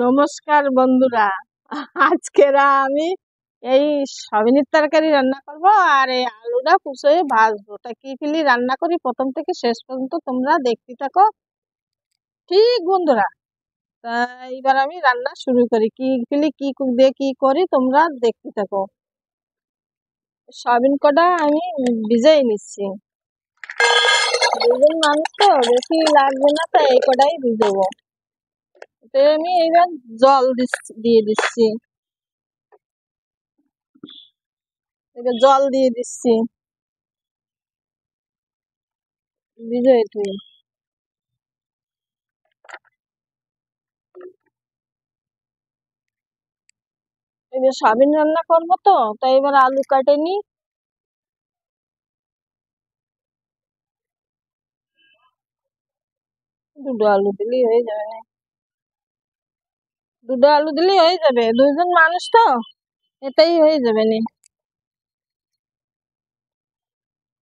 নমস্কার বন্ধুরা। আজকেরা আমি এই সয়াবিনের তরকারি রান্না করব আর এই আলুটা কুচিয়ে ভাজবো। তা কি ফেলি রান্না করি প্রথম থেকে শেষ পর্যন্ত তোমরা দেখতে থাকো। ঠিক বন্ধুরা, তা এবার আমি রান্না শুরু করি। কি ফেলি কি দিয়ে কি করি তোমরা দেখতে থাকো। সয়াবিন কটা আমি ভিজাই নিচ্ছি। দুজন মানুষ তো বেশি লাগবে না, তাই এই কটাই ভিজাবো। তো আমি এইবার জল দিয়ে দিচ্ছি। এবার জল দিয়ে দিচ্ছি ভিজে তুই। এবার সয়াবিন রান্না করবো তো, তাই এবার আলু কাটে নি। দুটো আলু দিলেই হয়ে যাবে না? দুটো আলু দিলেই হয়ে যাবে, দুইজন মানুষ তো, এটাই হয়ে যাবে না।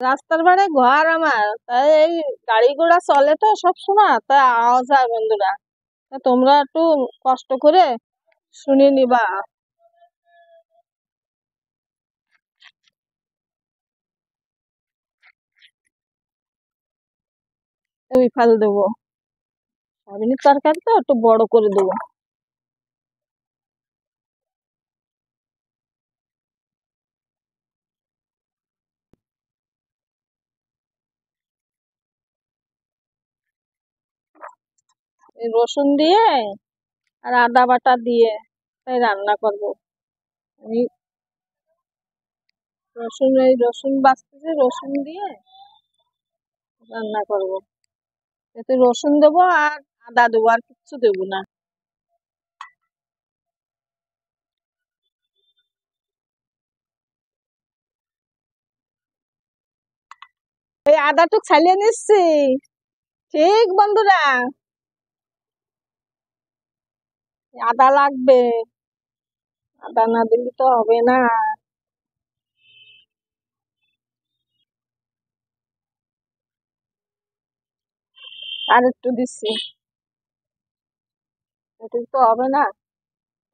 রাস্তার ধারে ঘর আমার, তাই এই গাড়ি ঘোড়া চলে তো সব সময়, তাই আওয়াজ হয় বন্ধুরা। তা তোমরা একটু কষ্ট করে শুনে নিবা। ওই ফাল দেবো, সয়াবিনের তরকারি তো একটু বড় করে দেবো। এই রসুন দিয়ে আর আদা বাটা দিয়ে তাই রান্না করবো আমি। রসুন বাছতেছি, রসুন দিয়ে রান্না করবো। এতে রসুন দেবো আর আদা দেবো, আর কিচ্ছু দেবো না। এই আদাটুক ছালিয়ে নিচ্ছি। ঠিক বন্ধুরা, আদা লাগবে, আদা না দিলে তো হবে না। আর একটু দিচ্ছি, এটুকু তো হবে না,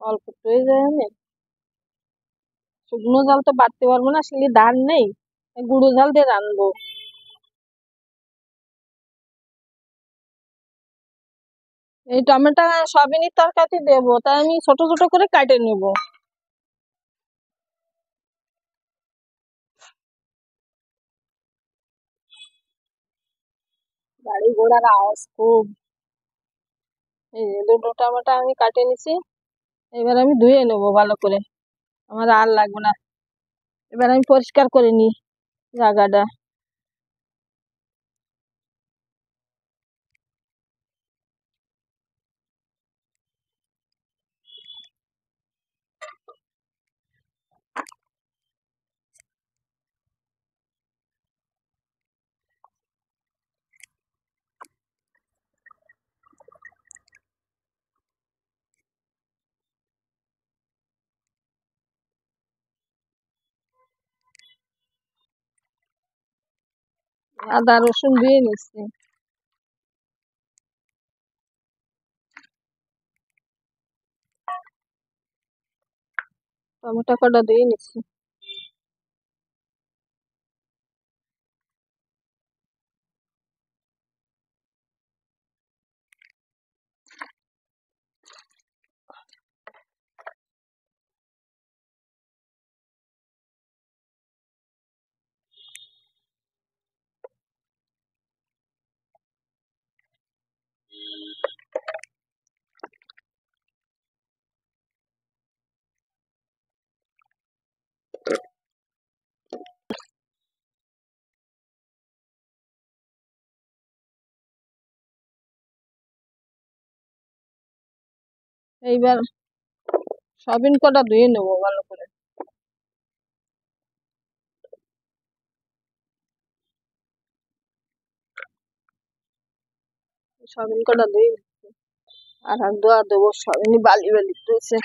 অল্প একটু হয়ে যায়। আমি শুকনো জল তো বাড়তে পারবো না, শিলি ধান নেই, গুঁড়ো জল দিয়ে রানবো। এই টমেটো সয়াবিনের তরকারি দেবো, তাই আমি ছোট ছোট করে কাটে নেব। গাড়ি ঘোড়ার আওয়াজ খুব। এই যে দুটো টমেটো আমি কাটে নিছি, এবার আমি ধুয়ে নেবো ভালো করে, আমার আর লাগবে না। এবার আমি পরিষ্কার করে নিই জায়গাটা। আদা রসুন দিয়ে নিচ্ছি, টমেটো কটা দিয়ে নিচ্ছি। এইবার সয়াবিন কটা ধুয়ে নেবো ভালো করে। সয়াবিন কটা ধুয়ে নিচ্ছি, আর হাত ধোয়া দেবো, সয়াবিন বালি বালি রয়েছে।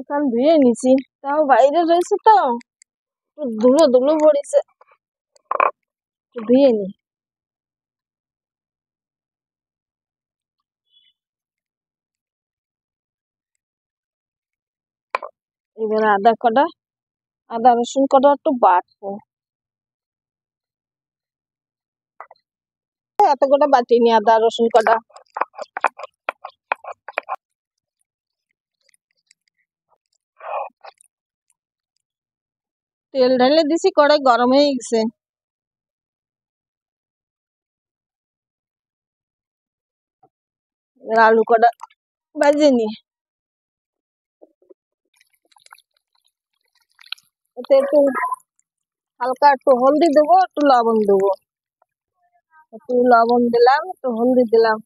কাল ধুয়ে নিছি, তাও বাইরে রয়েছে তো ধুলো ধুলো পড়েছে, ধুয়ে নি। এবার আদা রসুন কটা একটু বাটবো। এত কটা বাটিনি আদা রসুন কটা। তেল ঢেলে দিছি, কড়াই গরম হয়ে গেছে। আলু কটা ভাজে নি। এতে একটু হালকা একটু হলদি দেবো, একটু লবণ দেবো। একটু লবণ দিলাম, একটু হলদি দিলাম।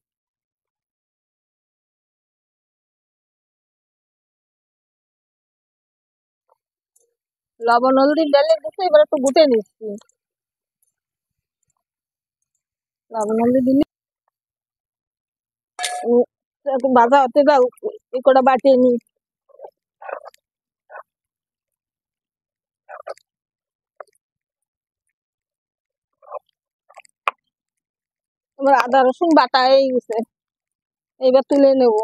লবণ হলদি ঢেলে দিচ্ছি, এবার একটু গুটে নিচ্ছি। লবণ হলদি দিলি একটু ভাজা হতে দাও, এই কটা বাটিয়ে নি। এবার আদা রসুন বাটা হয়ে গেছে, এবার তুলে নেবো।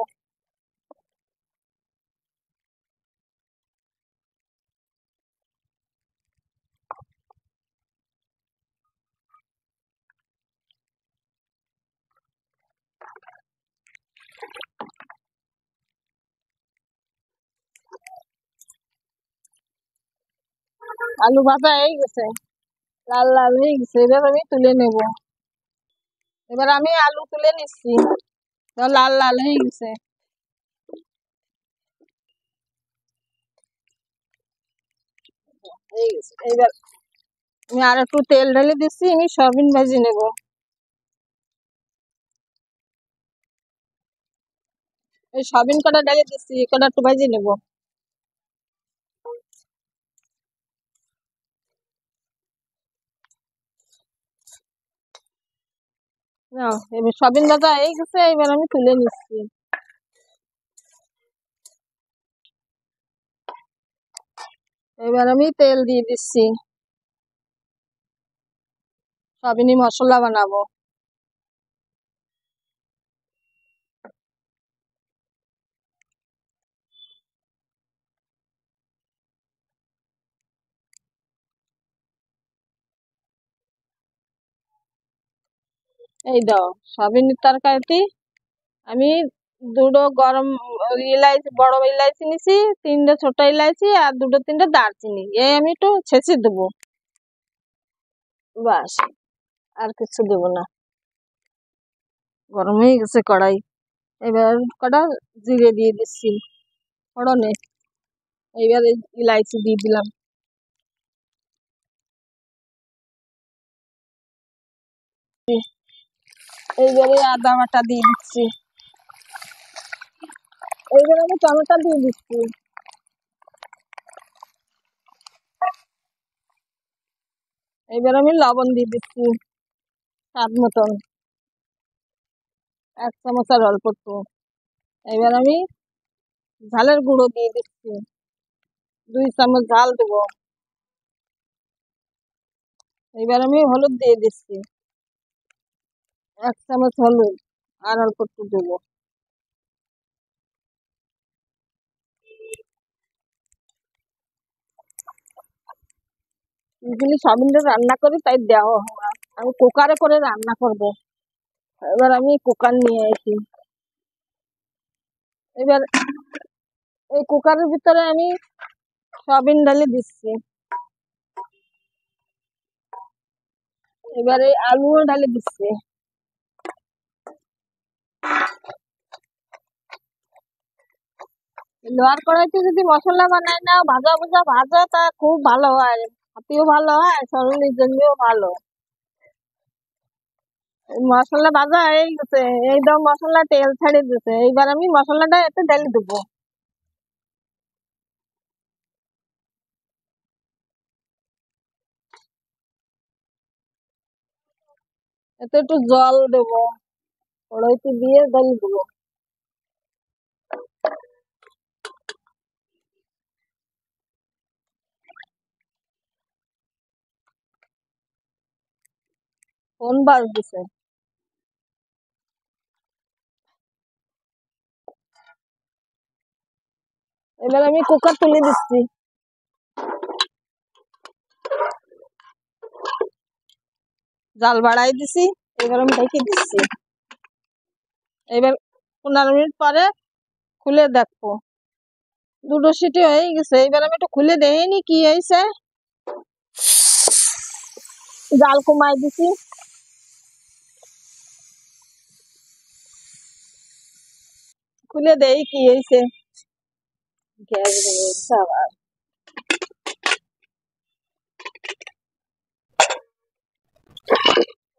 আলু ভাজা হয়ে গেছে, লাল লাল হয়ে গেছে, এবার আমি তুলে নেব। এবার আমি আলু তুলে নিচ্ছি, লাল লাল হয়ে গেছে। এইবার আমি আর একটু তেল ঢেলে দিচ্ছি, আমি সয়াবিন ভাজি নেব। এই সয়াবিন কটা ঢেলে দিচ্ছি, কটা একটু ভাজি নেব। এবার সয়াবিন ভাজা হয়ে গেছে, এবার আমি তুলে নিচ্ছি। এবার আমি তেল দিয়ে দিচ্ছি, সয়াবিনী মশলা বানাবো। এই দাও সয়াবিনের তরকারিটি আমি দুটো গরম ইলাইচি, বড় ইলাইচি নিছি, তিনটে ছোট ইলাইচি আর দুটো তিনটে দারচিনি, এই আমি একটু ছেঁচে দেবো, বাস আর কিছু দেবো না। গরম হয়ে গেছে কড়াই, এবার কটা জিরে দিয়ে দিচ্ছি ফোড়নে। এইবার ইলাইচি দিয়ে দিলাম। এইবারে আদা বাটা দিয়ে দিচ্ছি। এইবার আমি টমেটো দিয়ে দিচ্ছি। এইবার আমি লবণ দিয়ে দিচ্ছি স্বাদ মতন, 1 চামচ আর অল্প একটু। এবার আমি ঝালের গুঁড়ো দিয়ে দিচ্ছি, 2 চামচ ঝাল দেবো। এবার আমি হলুদ দিয়ে দিচ্ছি, 1 চামচ হলুদ আর অল্প একটু দেবো। এগুলি সয়াবিনটা রান্না করি তাই দেওয়া হয়, আমি কুকারে করে রান্না করব। এবার আমি কুকার নিয়ে আসি। এবার এই কুকারের ভিতরে আমি সয়াবিন ঢালে দিচ্ছি, এবারে আলুও ঢালে দিচ্ছি। লোহার কড়াইতে যদি মশলা বানায় না ভাজা ভাজা ভাজা, তা খুব ভালো হয়, হাতেও ভালো হয়, শরীরের জন্যও ভালো। মশলা ভাজা হয়ে গেছে, একদম মশলা তেল ছেড়ে দিছে, এইবার আমি মশলাটা এতে ঢেলে দেবো। এতে একটু জল দেবো, কড়াইতে দিয়ে ডাল দেবো। ফোন বাজতেছে। এবার আমি কুকার তুলে দিচ্ছি। জাল বাড়াই দিছি, এবার আমি ঢেকে দিচ্ছি। এবার 15 মিনিট পরে খুলে দেখবো। দুটো সিটি হয়ে গেছে, এবার আমি একটু খুলে দেখিনি কি হয়েছে। জাল কমাই দিছি। খুলে দেই কি হয়েছে। গ্যাস বেরিয়েছে আবার।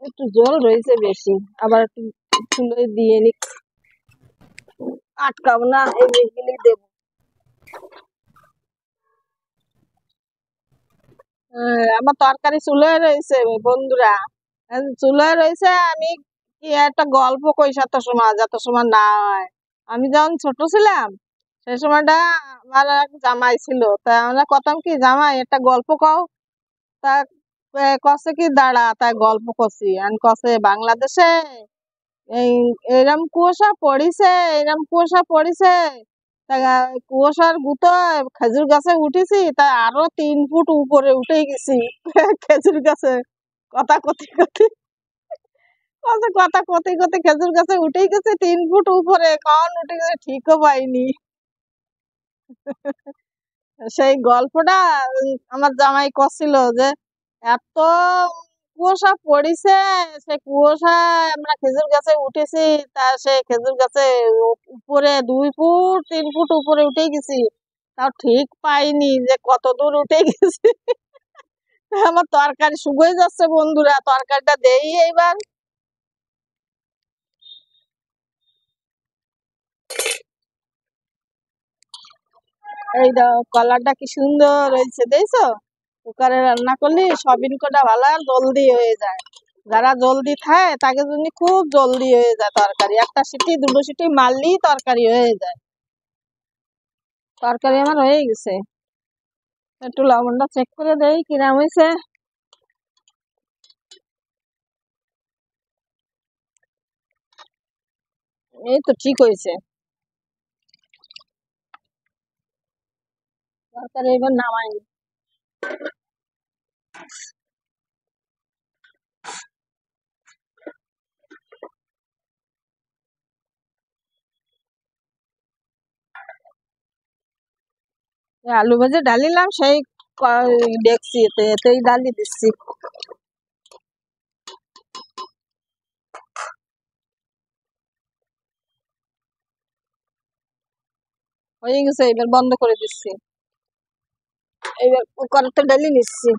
একটু জল রয়েছে বেশি, আবার একটু খুলে দিয়ে নি। আটকাবো না, এই বেগুনি দেবো। আমার তরকারি চুলোয় রয়েছে বন্ধুরা, চুলোয় রয়েছে। আমি কি একটা গল্প কই যত সময় না হয়। আমি যখন ছোট ছিলাম সেই সময়টা আমার এক জামাই ছিল, তা আমরা কতাম কি, জামাই একটা গল্প কও। তা কছে কি দাঁড়া, তাই গল্প করছি। আমি কছে বাংলাদেশে এই এরম কুয়াশা পড়িছে, এরম কুয়াশা পড়িছে, তা কুয়াশার গুতোয় খেজুর গাছে উঠেছি, তা আরো 3 ফুট উপরে উঠে গেছি। খেজুর গাছে কথা কথি কথি কথা কথি কথি খেজুর গাছে উঠে গেছে 3 ফুট উপরে, কখন উঠে গেছে ঠিকও পাইনি। সেই গল্পটা আমার জামাই করছিল যে এত কুয়াশা পড়িছে, সে কুয়াশায় আমরা খেজুর গাছে উঠেছি, তা সে খেজুর গাছে উপরে 2 ফুট 3 ফুট উপরে উঠে গেছি, তাও ঠিক পাইনি যে কত দূর উঠে গেছি। আমার তরকারি শুকিয়ে যাচ্ছে বন্ধুরা, তরকারিটা দেই এইবার। এই দাও, কলারটা কি সুন্দর হয়েছে দেখছো। কুকারে রান্না করলে সবিন কটা ভালো আর জলদি হয়ে যায়। যারা জলদি খায় তাকে জন্য খুব জলদি হয়ে যায় তরকারি, একটা সিটি দুটো সিটি মারলেই তরকারি হয়ে যায়। তরকারি আমার হয়ে গেছে। একটু লবণটা চেক করে দেই কিরাম হয়েছে। এই তো ঠিক হয়েছে তরকারি, এবার নামাই। আলু ভেজে ডালিলাম সেই দেখছি, এতেই ডালি দিচ্ছি। হয়ে গেছে, এবার বন্ধ করে দিচ্ছি। এবার কুকারতে ডালি নিচ্ছি।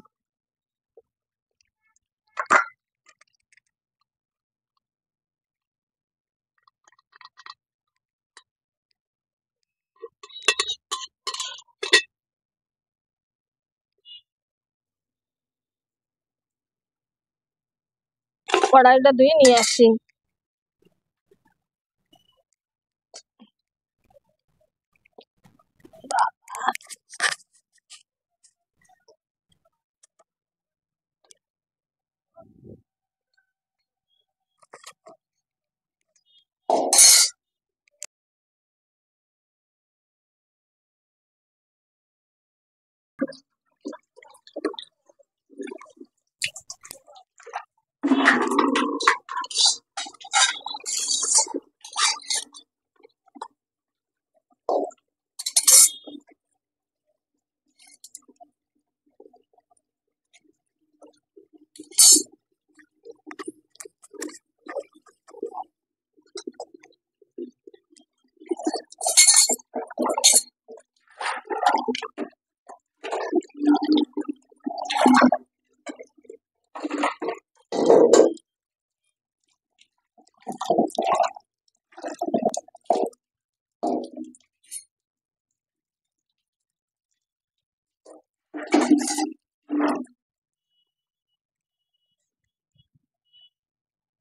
কড়াইটা ধুয়ে নিয়ে আসছি।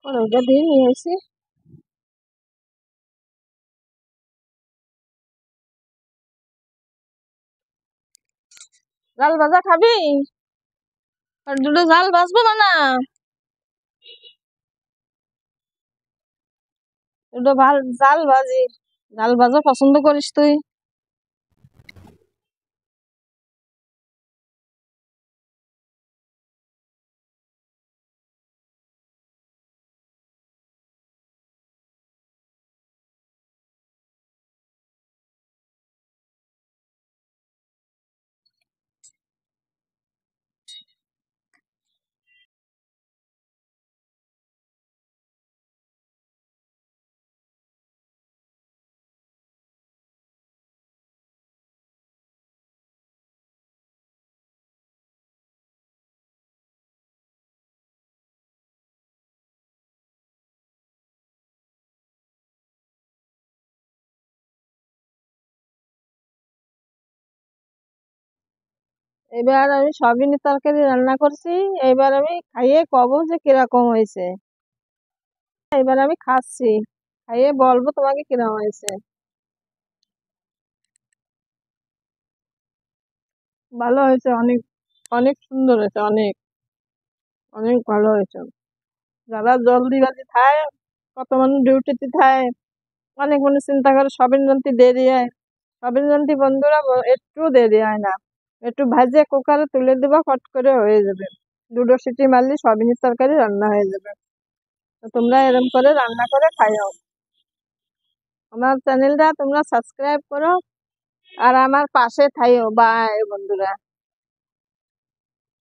ওটা দিয়ে নিয়ে এসি। জাল ভাজা খাবি? আর দুটো জাল ভাজবো না না? দুটো জাল ভাজি। জাল ভাজা পছন্দ করিস তুই? এবার আমি সয়াবিনের তরকারি রান্না করছি। এবার আমি খাইয়ে কব যে কিরকম হয়েছে। এবার আমি খাচ্ছি, খাইয়ে বলবো তোমাকে কিরকম হয়েছে। ভালো হয়েছে, অনেক অনেক সুন্দর হয়েছে, অনেক অনেক ভালো হয়েছে। যারা জলদিবাজি খায়, কত মানুষ ডিউটিতে থাকে, অনেক মানুষ চিন্তা করে সবিন জন্তি দেরি হয়। সবিন জন্তি বন্ধুরা একটু দেরি হয় না, একটু ভাজে কুকারে তুলে দিবা, ফট করে হয়ে যাবে। দুটো সিটি মারলে সবিনের তরকারি রান্না হয়ে যাবে। তো তোমরা এরকম করে রান্না করে খাইও। আমার চ্যানেলটা তোমরা সাবস্ক্রাইব করো আর আমার পাশে থাইও। বাই বন্ধুরা।